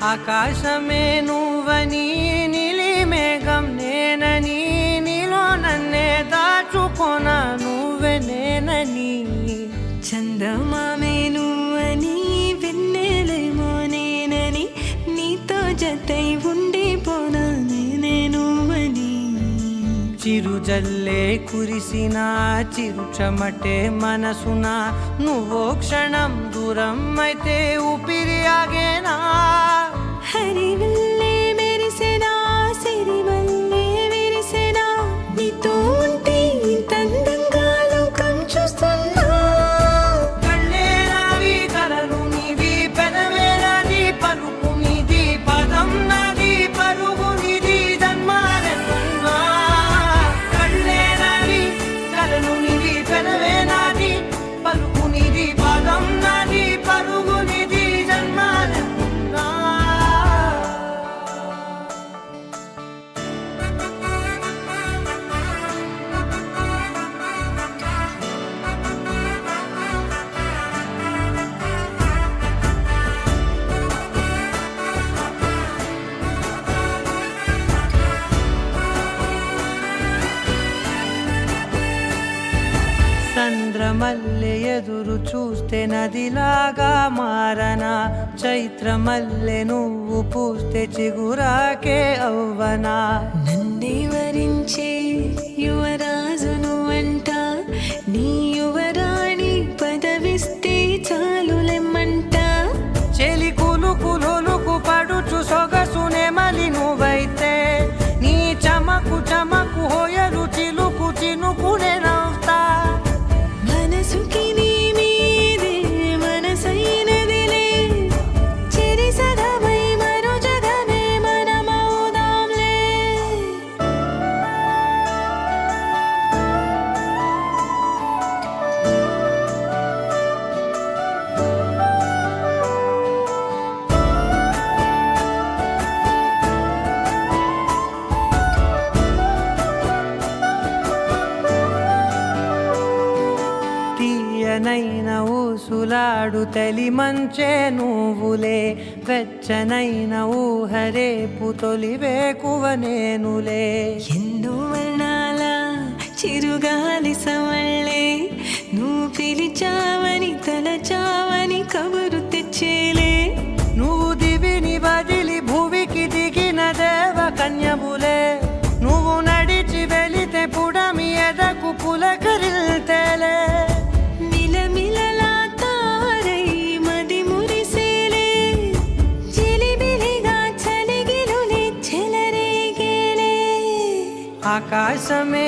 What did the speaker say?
ఆకాశమే నువ్వని నీలి మేఘం నేనని నీలో నన్నే దాచుకొన నువ్వే నేనని చందమామే నువ్వని వెన్నెలేమో నేనని నీతో జతై ఉండిపోనా నేనే నువ్వని చిరుజల్లే కురిసిన చిరుచమటే మనసున నువ్వో క్షణం దూరం అయితే ఊపిరి ఆగేనా హరివల్లే మెరిసెనా సిరివల్లే విరిసెనా నీతో ఉంటే ఇంత అందంగా లోకం చూస్తున్నా కళ్ళే నావి కలలు నీవి పెదవే నాది పలుకు నీది పదం నాది పరుగు నీది జన్మాలెన్నున్నా కళ్ళే నావి కలలు నీవి పెదవే నాది పలుకు నీది పదం నాది పరుగు నీది జన్మాలెన్నున్నా చంద్రమల్లె ఎదురు చూస్తే నదిలాగా మారనా చైత్రమల్లె నువ్వు పూస్తే చిగురాకే అవ్వనా నన్నే వరించే యువరాజు నువ్వంట నీ యువరాణి పదవిస్తే చాలులెమ్మంట చెలి కులుకు పడుచు సొగసునే మలి నువ్వైతే నీ చమకు చమకు హోయలు చిలుకు చినుకునే నవ్వుతా మనసుకి నీ మీదే మనసైనదిలే చెరి సగమై మరో జగమే మనమవుదాంలే తీయనైన ఊసులాడు తలి మంచే నువ్వులే వెచ్చనైన ఊహరేపు తొలి వేకువ నేనులే ఎన్నో వర్ణాల చిరుగాలి సవళ్ళే నువ్వు పిలిచావని తలచావని కబురు తెచ్చేలే నువ్వు దివిని వదిలి భూమికి దిగిన దేవ కన్యములే నువ్వు నడిచి వెళితే పుడమి ఎదకు పులకరిల్తేలే మిలమిలలా తారై మది మురిసేలే చిలిబిలిగా చలిగిలులే చెలరేగేలే ఆకాశమే